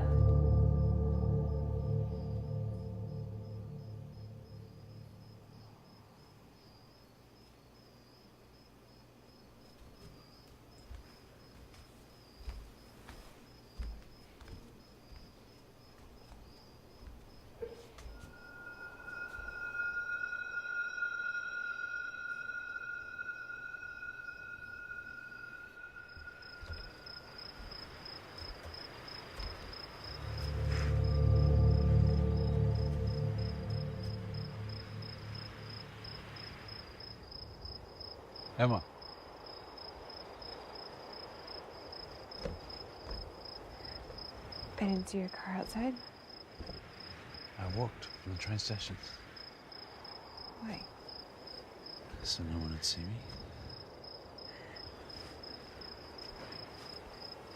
Emma. I didn't see your car outside. I walked from the train station Why? so no one would see me.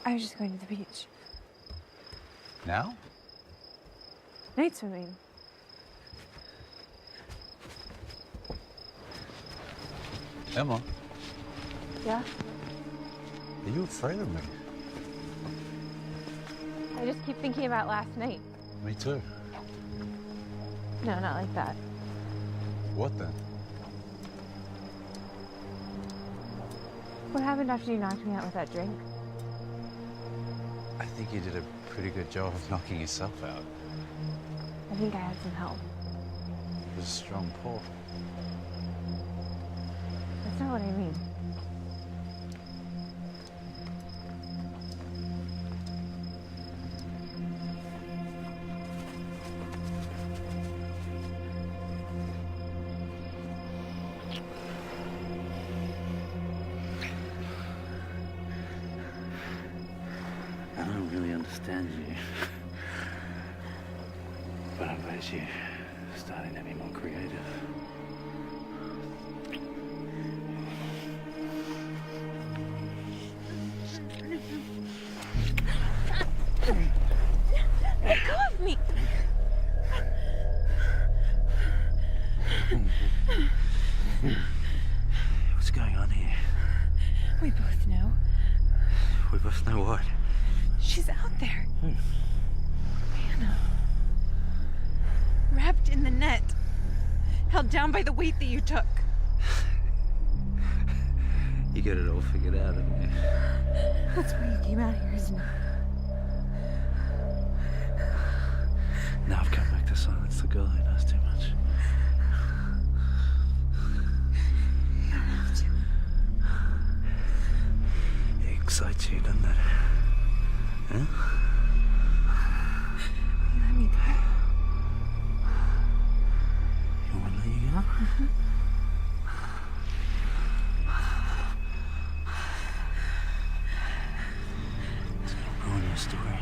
I was just going to the beach. Now? Night swimming. Emma, Yeah? are you afraid of me? I just keep thinking about last night. Me too. No, not like that. What then? What happened after you knocked me out with that drink? I think you did a pretty good job of knocking yourself out. I think I had some help. It was a strong pour. That's not what I mean. I don't really understand you. But I bet you're starting to be more creative. Let go of me! What's going on here? We both know. We both know what? She's out there. Hannah. Wrapped in the net. Held down by the weight that you took. You got it all figured out, haven't you? That's why you came out here, isn't it? Now I've come back to silence the girl who knows too much. You don't have to. It excites you, doesn't it? Huh? You let me go. You want to let you go? It's gonna ruin your story.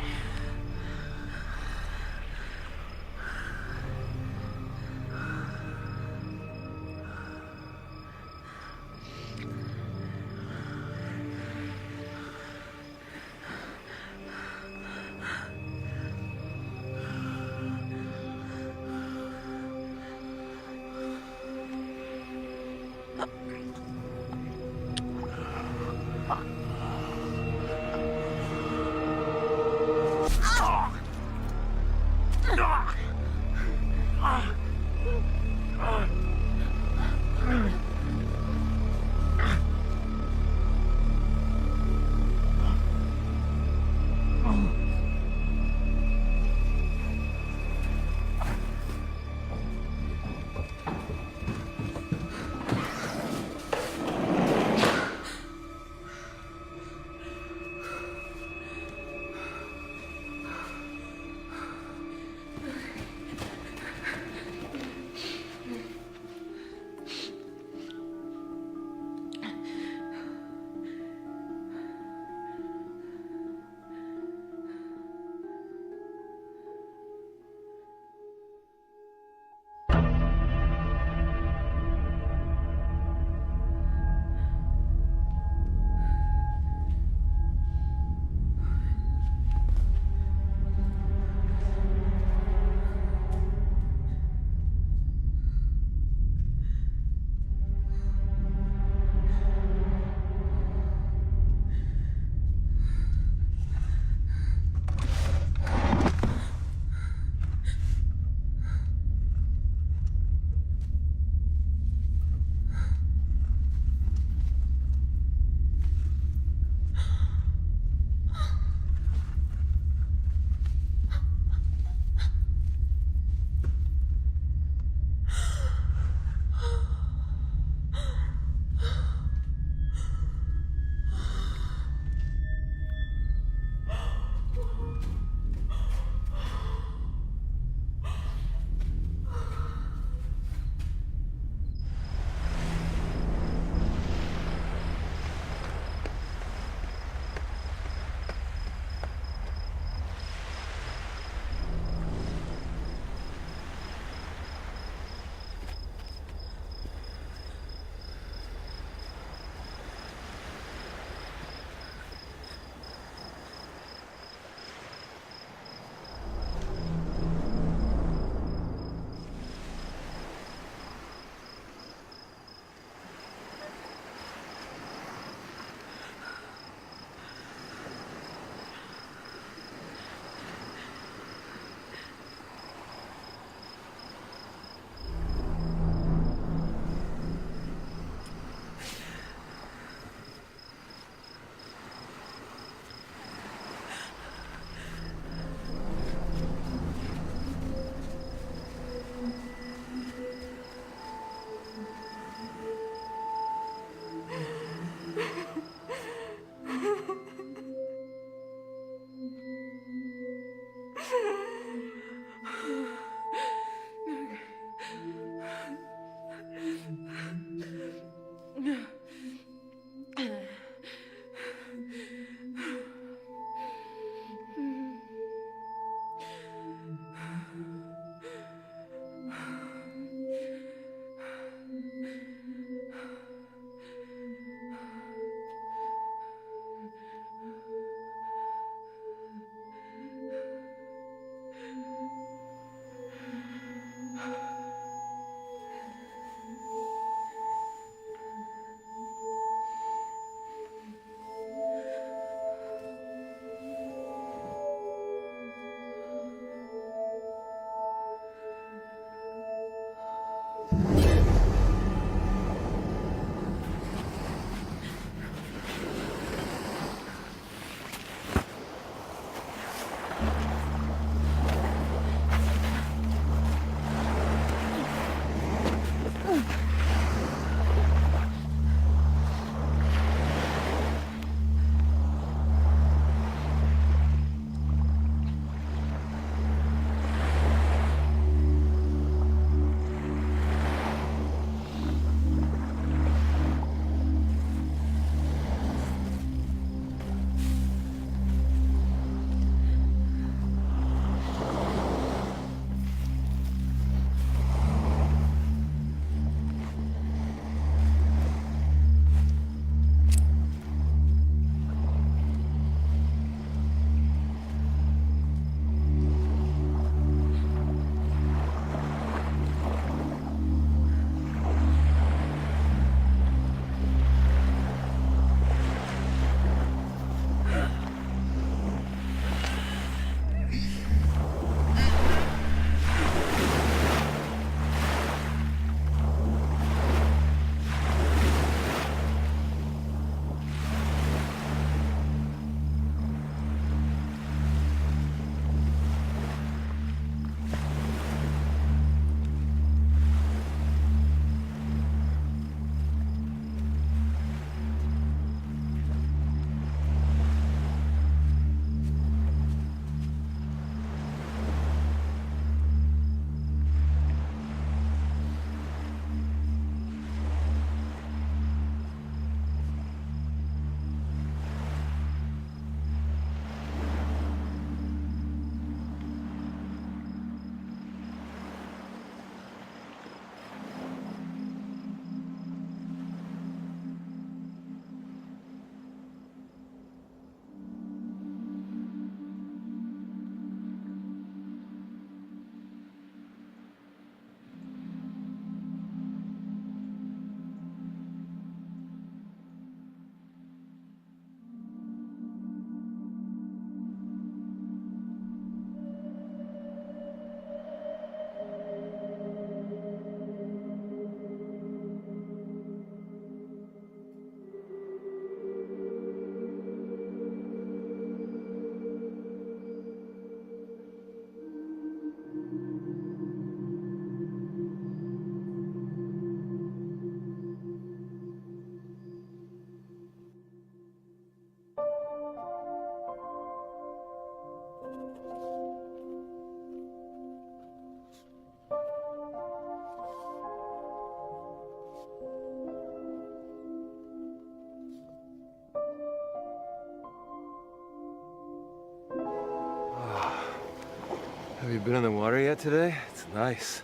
Have you been in the water yet today? It's nice.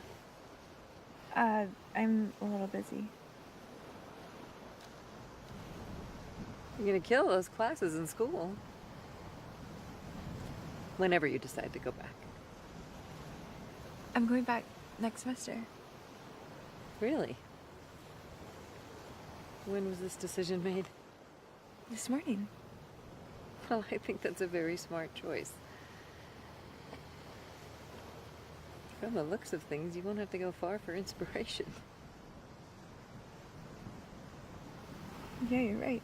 I'm a little busy. You're gonna kill those classes in school. Whenever you decide to go back. I'm going back next semester. Really? When was this decision made? This morning. Well, I think that's a very smart choice. From the looks of things, you won't have to go far for inspiration. Yeah, you're right.